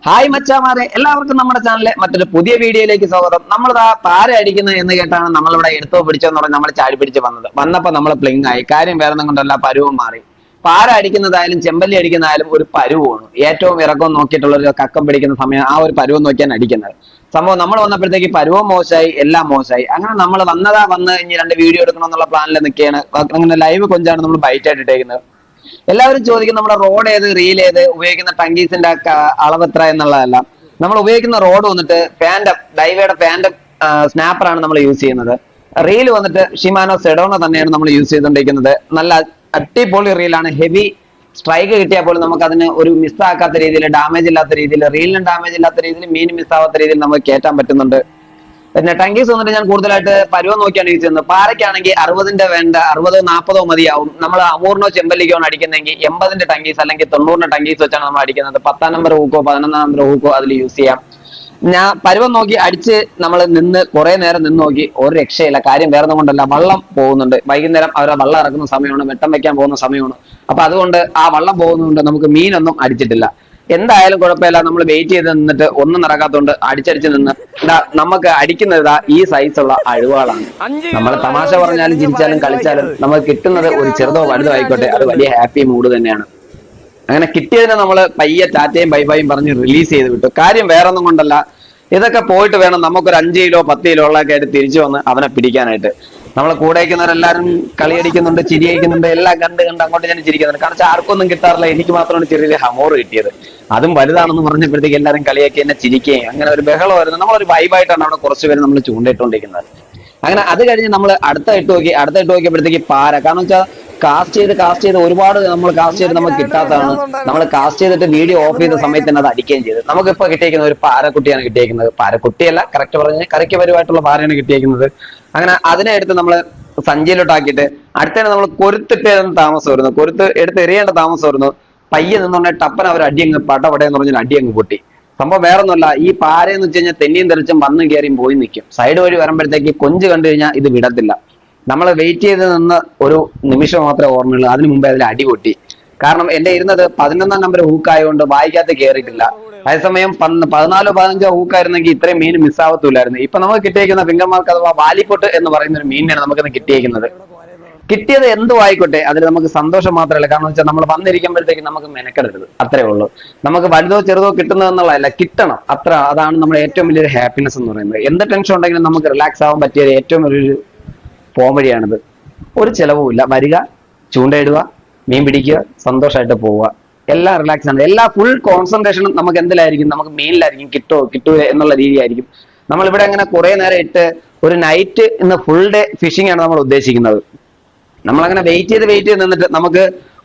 Hi മച്ചാമാരെ, എല്ലാവർക്കും നമ്മുടെ ചാനലിലെ മറ്റൊരു പുതിയ വീഡിയോയിലേക്ക് സ്വാഗതം. നമ്മളിതാ പാര അടിക്കുന്നത് എന്ന് കേട്ടാണ് നമ്മളിവിടെ എടുത്തോ പിടിച്ചോന്ന് പറഞ്ഞ് നമ്മൾ ചാടി പിടിച്ച് വന്നപ്പോൾ നമ്മൾ പ്ലിങ് ആയി. കാര്യം വേറെ കൊണ്ടല്ല, പരുവം മാറി. പാര അടിക്കുന്നതായാലും ചെമ്പല്ലി അടിക്കുന്നതായാലും ഒരു പരുവമാണ്. ഏറ്റവും ഇറക്കവും നോക്കിയിട്ടുള്ള ഒരു കക്കം പിടിക്കുന്ന സമയം ആ ഒരു പരുവം നോക്കിയാണ് അടിക്കുന്നത്. സംഭവം നമ്മൾ വന്നപ്പോഴത്തേക്ക് പരുവം മോശമായി, എല്ലാം മോശമായി. അങ്ങനെ നമ്മൾ വന്ന് ഇനി 2 വീഡിയോ എടുക്കണം എന്നുള്ള പ്ലാനിൽ നിൽക്കുകയാണ്. അങ്ങനെ ലൈവ് കൊഞ്ചാണ് നമ്മൾ ബൈറ്റ് ആയിട്ട് ഇട്ടേക്കുന്നത്. എല്ലാവരും ചോദിക്കും നമ്മുടെ റോഡ് ഏത്, റീൽ ഏത്, ഉപയോഗിക്കുന്ന ടങ്കീസിന്റെ അളവ് എത്ര എന്നുള്ളതല്ല. നമ്മൾ ഉപയോഗിക്കുന്ന റോഡ് വന്നിട്ട് ഡൈവയുടെ ഫാൻഡം സ്നാപ്പറാണ് നമ്മൾ യൂസ് ചെയ്യുന്നത്. റീൽ വന്നിട്ട് ഷിമാനോ സെഡോണ തന്നെയാണ് നമ്മൾ യൂസ് ചെയ്തുകൊണ്ടിരിക്കുന്നത്. നല്ല അടിപൊളി റീലാണ്. ഹെവി സ്ട്രൈക്ക് കിട്ടിയാൽ പോലും നമുക്ക് അതിന് ഒരു മിസ്സാക്കാത്ത രീതിയിൽ, ഡാമേജ് ഇല്ലാത്ത രീതിയിൽ, റീലിനും ഡാമേജ് ഇല്ലാത്ത രീതിയിൽ, മീൻ മിസ്സാവാത്ത രീതിയിൽ നമുക്ക് കയറ്റാൻ പറ്റുന്നുണ്ട്. പിന്നെ ടങ്കീസ് വന്നിട്ട് ഞാൻ കൂടുതലായിട്ട് പരുവം നോക്കിയാണ് യൂസ് ചെയ്യുന്നത്. പാരയ്ക്കാണെങ്കിൽ 60ന്റെ വേണ്ട, 60-40 മതിയാവും. നമ്മൾ അമൂറിനോ ചെമ്പല്ലിക്കോ അടിക്കുന്നെങ്കിൽ 80ന്റെ ടങ്കീസ് അല്ലെങ്കിൽ 90ന്റെ ടങ്കീസ് വെച്ചാണ് നമ്മൾ അടിക്കുന്നത്. 10ാം നമ്പർ ഹൂക്കോ 11ാം നമ്പർ ഹൂക്കോ അതിൽ യൂസ് ചെയ്യാം. ഞാൻ പരുവം നോക്കി അടിച്ച് നമ്മൾ കുറെ നേരം നിന്ന് നോക്കി, ഒരു രക്ഷയില്ല. കാര്യം വേറെ കൊണ്ടല്ല, വള്ളം പോകുന്നുണ്ട്. വൈകുന്നേരം അവരെ വള്ളം ഇറക്കുന്ന സമയമാണ്, വെട്ടം വെക്കാൻ പോകുന്ന സമയമാണ്. അപ്പൊ അതുകൊണ്ട് ആ വള്ളം പോകുന്നതുകൊണ്ട് നമുക്ക് മീനൊന്നും അടിച്ചിട്ടില്ല. എന്തായാലും കുഴപ്പമില്ല. നമ്മൾ വെയിറ്റ് ചെയ്ത് നിന്നിട്ട് ഒന്നും നടക്കാത്തതുകൊണ്ട് അടിച്ചടിച്ച് നിന്ന് നമുക്ക് അടിക്കുന്നത് ഈ സൈസുള്ള അഴുവാളാണ്. നമ്മൾ തമാശ പറഞ്ഞാലും ചിരിച്ചാലും കളിച്ചാലും നമുക്ക് കിട്ടുന്നത് ഒരു ചെറുതോ വലുതോ ആയിക്കോട്ടെ, അത് വലിയ ഹാപ്പി മൂഡ് തന്നെയാണ്. അങ്ങനെ കിട്ടിയതിനെ നമ്മൾ പയ്യെ ടാറ്റയും ബൈ ബൈയും പറഞ്ഞ് റിലീസ് ചെയ്ത് വിട്ടു. കാര്യം വേറൊന്നും കൊണ്ടല്ല, ഇതൊക്കെ പോയിട്ട് വേണം നമുക്കൊരു 5 കിലോ 10 കിലോ ഉള്ളതൊക്കെ ആയിട്ട് തിരിച്ചു വന്ന് അവനെ പിടിക്കാനായിട്ട്. നമ്മളെ കൂടെ അയക്കുന്നവരെല്ലാരും കളിയടിക്കുന്നുണ്ട്, ചിരിയടിക്കുന്നുണ്ട്, എല്ലാം കണ്ട് അങ്ങോട്ട് ഞാൻ ചിരിക്കുന്നുണ്ട്. കാരണം ആർക്കൊന്നും കിട്ടാറില്ല, എനിക്ക് മാത്രമാണ് ചെറിയ ഹമോർ കിട്ടിയത്. അതും വലുതാണെന്ന് പറഞ്ഞപ്പോഴത്തേക്ക് എല്ലാവരും കളിയാക്കി എന്നെ ചിരിക്കുകയും അങ്ങനെ ഒരു ബഹളമായിരുന്നു. നമ്മളൊരു വൈബായിട്ടാണ് അവിടെ കുറച്ച് പേര് നമ്മൾ ചൂണ്ടയിട്ടുകൊണ്ടിരിക്കുന്നത്. അങ്ങനെ അത് കഴിഞ്ഞ് നമ്മൾ അടുത്ത ഇട്ട് നോക്കിയപ്പോഴത്തേക്ക് പാര. കാരണം വെച്ചാൽ കാസ്റ്റ് ചെയ്ത് ഒരുപാട് നമ്മൾ കാസ്റ്റ് ചെയ്ത് നമുക്ക് കിട്ടാത്തതാണ്. നമ്മൾ കാസ്റ്റ് ചെയ്തിട്ട് വീഡിയോ ഓഫ് ചെയ്ത സമയത്ത് തന്നെ അത് അടിക്കുകയും ചെയ്ത് നമുക്കിപ്പോൾ കിട്ടിയിരിക്കുന്നത് ഒരു പാരക്കുട്ടിയാണ് കിട്ടിയിരിക്കുന്നത്. പാരക്കുട്ടിയല്ല, കറക്റ്റ് പറഞ്ഞ് കറിക്ക് പരുവായിട്ടുള്ള പാരയാണ് കിട്ടിയിരിക്കുന്നത്. അങ്ങനെ അതിനെ എടുത്ത് നമ്മൾ സഞ്ചിയിലോട്ടാക്കിയിട്ട് അടുത്തന്നെ നമ്മൾ കൊരുത്തിട്ട് താമസം വരുന്നു. കൊരുത്ത് എടുത്ത് എറിയേണ്ട താമസം വരുന്നു. പയ്യെ നിന്നുണ്ടെ ടപ്പൻ അവർ അടിയങ്ങ് പടപടയെന്ന് പറഞ്ഞാൽ അടിയങ്ങ് പൊട്ടി. സംഭവം വേറൊന്നുമല്ല, ഈ പാരയെന്ന് വെച്ച് കഴിഞ്ഞാൽ തെന്നിയും തെറിച്ചും വന്നും കയറിയും പോയി നിൽക്കും. സൈഡ് വഴി വരുമ്പോഴത്തേക്ക് കൊഞ്ച് കണ്ടു കഴിഞ്ഞാൽ ഇത് വിടത്തില്ല. നമ്മൾ വെയിറ്റ് ചെയ്ത് നിന്ന് ഒരു നിമിഷം മാത്രമേ ഓർമ്മയുള്ളൂ. അതിനു മുമ്പേ അതിൽ അടി പൊട്ടി. കാരണം എന്റെ ഇരുന്നത് 11ാം നമ്പർ ഹൂക്കായതുകൊണ്ട് വായിക്കാത്ത കയറിയിട്ടില്ല. അതേസമയം 14-15 ഹൂക്കായിരുന്നെങ്കിൽ ഇത്രയും മീൻ മിസ്സാവത്തില്ലായിരുന്നു. ഇപ്പൊ നമുക്ക് കിട്ടിയേക്കുന്ന ഫിംഗർ മാർക്ക് അഥവാ വാലിപ്പൊട്ട് എന്ന് പറയുന്ന ഒരു മീനിനാണ് നമുക്കിന്ന് കിട്ടിയേക്കുന്നത്. കിട്ടിയത് എന്തും ആയിക്കോട്ടെ, അതിൽ നമുക്ക് സന്തോഷം മാത്രമല്ല. കാരണം വെച്ചാൽ നമ്മൾ വന്നിരിക്കുമ്പോഴത്തേക്ക് നമുക്ക് മെനക്കെടരുത്, അത്രേ ഉള്ളൂ. നമുക്ക് വലുതോ ചെറുതോ കിട്ടുന്നതെന്നുള്ളതല്ല, കിട്ടണം, അത്ര. അതാണ് നമ്മുടെ ഏറ്റവും വലിയൊരു ഹാപ്പിനെസ് എന്ന് പറയുന്നത്. എന്ത് ടെൻഷൻ ഉണ്ടെങ്കിലും നമുക്ക് റിലാക്സ് ആവാൻ പറ്റിയ ഏറ്റവും വലിയൊരു പോകാൻ വഴിയാണിത്. ഒരു ചിലവുമില്ല. വരിക, ചൂണ്ടയിടുക, മീൻ പിടിക്കുക, സന്തോഷമായിട്ട് പോവുക. എല്ലാം റിലാക്സ് ആണ്. എല്ലാ ഫുൾ കോൺസെൻട്രേഷനും നമുക്ക് എന്തിലായിരിക്കും? നമുക്ക് മീനിലായിരിക്കും. കിട്ടൂല എന്നുള്ള രീതിയായിരിക്കും. നമ്മളിവിടെ അങ്ങനെ കുറെ നേരം ഇട്ട് ഒരു നൈറ്റ് ഇന്ന് ഫുൾ ഡേ ഫിഷിംഗ് ആണ് നമ്മൾ ഉദ്ദേശിക്കുന്നത്. നമ്മളങ്ങനെ വെയിറ്റ് ചെയ്ത് നിന്നിട്ട് നമുക്ക്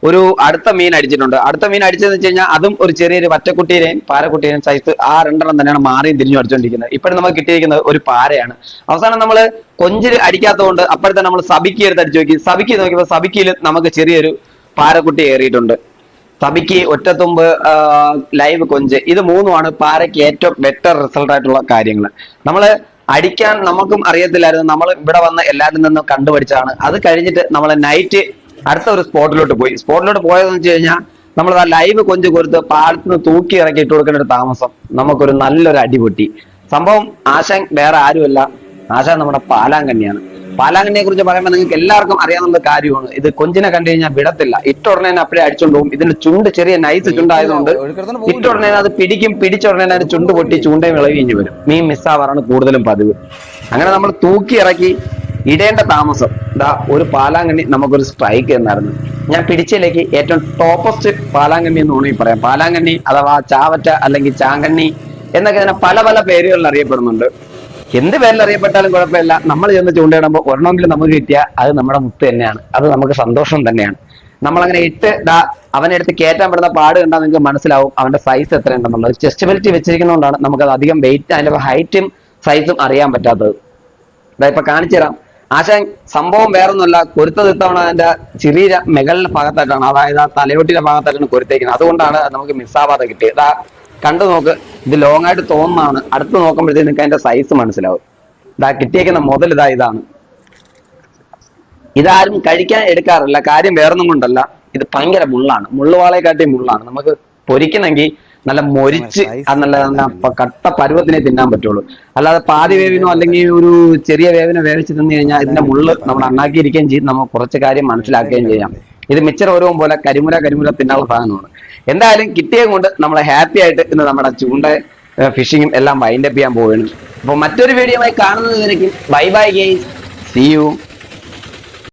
ഒരു അടുത്ത മീൻ അടിച്ചിട്ടുണ്ട്. അടുത്ത മീൻ അടിച്ചതെന്ന് വെച്ച് കഴിഞ്ഞാൽ അതും ഒരു ചെറിയൊരു വറ്റക്കുട്ടീനെയും പാരക്കുട്ടീനെയും സൈസ് ആ 2 തന്നെയാണ് മാറിയും തിരിഞ്ഞു അടിച്ചുകൊണ്ടിരിക്കുന്നത്. ഇപ്പോഴും നമുക്ക് കിട്ടിയിരിക്കുന്നത് ഒരു പാരയാണ്. അവസാനം നമ്മൾ കൊഞ്ചിൽ അടിക്കാത്തതുകൊണ്ട് അപ്പോഴത്തെ നമ്മൾ സബിക്കി എടുത്ത് അടിച്ചു നോക്കി. സബിക്കി നോക്കിയപ്പോൾ സബിക്കിയിൽ നമുക്ക് ചെറിയൊരു പാരക്കുട്ടി കയറിയിട്ടുണ്ട്. സബിക്ക്, ഒറ്റത്തുമ്പ്, ലൈവ് കൊഞ്ച്, ഇത് 3ഉമാണ് പാരയ്ക്ക് ഏറ്റവും ബെറ്റർ റിസൾട്ട് ആയിട്ടുള്ള കാര്യങ്ങൾ. നമ്മള് അടിക്കാൻ നമുക്കും അറിയത്തില്ലായിരുന്നു. നമ്മൾ ഇവിടെ വന്ന് എല്ലാവരിൽ നിന്നും കണ്ടുപഠിച്ചാണ്. അത് കഴിഞ്ഞിട്ട് നമ്മൾ നൈറ്റ് അടുത്ത ഒരു സ്പോട്ടിലോട്ട് പോയതെന്ന് വെച്ച് കഴിഞ്ഞാൽ നമ്മൾ ആ ലൈവ് കൊഞ്ച് കൊടുത്ത് പാടത്തുനിന്ന് തൂക്കി ഇറക്കി ഇട്ട് കൊടുക്കേണ്ട ഒരു താമസം. നമുക്കൊരു നല്ലൊരു അടിപൊട്ടി. സംഭവം ആശാൻ വേറെ ആരുമല്ല, ആശാൻ നമ്മുടെ പാലാങ്കണ്ണിയാണ്. പാലാങ്കണ്ണിയെ കുറിച്ച് പറയുമ്പോൾ നിങ്ങൾക്ക് എല്ലാവർക്കും അറിയാവുന്ന കാര്യമാണ്. ഇത് കൊഞ്ചിനെ കണ്ടു കഴിഞ്ഞാൽ വിടത്തില്ല. ഇട്ടുടനെ അപ്പഴേ അടിച്ചോണ്ട് പോകും. ഇതിന്റെ ചുണ്ട് ചെറിയ നൈസ് ചുണ്ടായതുകൊണ്ട് ഇട്ടുടനെ അത് പിടിച്ചുടനെ അതിന്റെ ചുണ്ട് പൊട്ടി ചൂണ്ടയും വിളവിഞ്ഞു വരും. മീൻ മിസ്സാവാറാണ് കൂടുതലും പതിവ്. അങ്ങനെ നമ്മൾ തൂക്കി ഇറക്കി ഇടേണ്ട താമസം ഒരു പാലാങ്കണ്ണി നമുക്കൊരു സ്ട്രൈക്ക് എന്നായിരുന്നു. ഞാൻ പിടിച്ചതിലേക്ക് ഏറ്റവും ടോപ്പസ്റ്റ് പാലാങ്കണ്ണി എന്ന് വേണമെങ്കിൽ പറയാം. പാലാങ്കണ്ണി അഥവാ ചാവറ്റ അല്ലെങ്കിൽ ചാങ്കണ്ണി എന്നൊക്കെ ഇതിനെ പല പല പേരുകളിൽ അറിയപ്പെടുന്നുണ്ട്. എന്ത് പേരിൽ അറിയപ്പെട്ടാലും കുഴപ്പമില്ല. നമ്മൾ ചെന്ന് ചൂണ്ടയിടുമ്പോൾ ഒരെണ്ണമെങ്കിലും നമുക്ക് കിട്ടിയാൽ അത് നമ്മുടെ മുത്ത് തന്നെയാണ്. അത് നമുക്ക് സന്തോഷം തന്നെയാണ്. നമ്മളങ്ങനെ ഇട്ട് അവനെ എടുത്ത് കയറ്റാൻ പെടുന്ന പാട് കണ്ടാൽ നിങ്ങൾക്ക് മനസ്സിലാവും അവന്റെ സൈസ് എത്രയുണ്ടെന്നുള്ളത്. ചെസ്റ്റ് ബെൽറ്റ് വെച്ചിരിക്കുന്നതുകൊണ്ടാണ് നമുക്കത് അധികം വെയിറ്റ്, അതിന്റെ ഹൈറ്റും സൈസും അറിയാൻ പറ്റാത്തത്. ഇപ്പൊ കാണിച്ചു തരാം. ആശാൻ സംഭവം വേറൊന്നുമല്ല, കൊരുത്തത് ഇത്തവണ അതിന്റെ ചെറിയ മെകളിന്റെ ഭാഗത്തായിട്ടാണ്, അതായത് ആ തലയോട്ടിയുടെ ഭാഗത്തായിട്ടാണ് കൊരുത്തേക്കുന്നത്. അതുകൊണ്ടാണ് നമുക്ക് മിസ്സാവാതെ കിട്ടിയത്. കണ്ടു നോക്ക്, ഇത് ലോങ് ആയിട്ട് തോന്നുന്നതാണ്. അടുത്ത് നോക്കുമ്പോഴത്തേക്ക് നിങ്ങൾക്ക് അതിന്റെ സൈസ് മനസ്സിലാവും. കിട്ടിയേക്കുന്ന മുതൽ ഇതാണ്. ഇതാരും കഴിക്കാൻ എടുക്കാറില്ല. കാര്യം വേറൊന്നും കൊണ്ടല്ല, ഇത് ഭയങ്കര മുള്ളാണ്. മുള്ളുവാളയെക്കാട്ടി മുള്ളാണ്. നമുക്ക് പൊരിക്കണമെങ്കിൽ നല്ല മൊരിച്ച് അത് നല്ല കട്ട പരുവത്തിനെ തിന്നാൻ പറ്റുള്ളൂ. അല്ലാതെ പാതി വേവിനോ അല്ലെങ്കിൽ ഒരു ചെറിയ വേവിനോ വേവിച്ച് തിന്നു കഴിഞ്ഞാൽ ഇതിന്റെ മുള്ള് നമ്മൾ അണ്ണാക്കിയിരിക്കുകയും ചെയ്യും, നമുക്ക് കുറച്ച് കാര്യം മനസ്സിലാക്കുകയും ചെയ്യാം. ഇത് മിച്ചർ ഓരവും പോലെ കരിമുര തിന്നാനുള്ള സാധനമാണ്. എന്തായാലും കിട്ടിയത് കൊണ്ട് നമ്മളെ ഹാപ്പി ആയിട്ട് ഇന്ന് നമ്മുടെ ചൂണ്ട ഫിഷിങ്ങും എല്ലാം വൈൻഡപ്പ് ചെയ്യാൻ പോവുകയാണ്. അപ്പൊ മറ്റൊരു വീഡിയോ ആയി കാണുന്നതിലേക്കും bye bye guys, see U.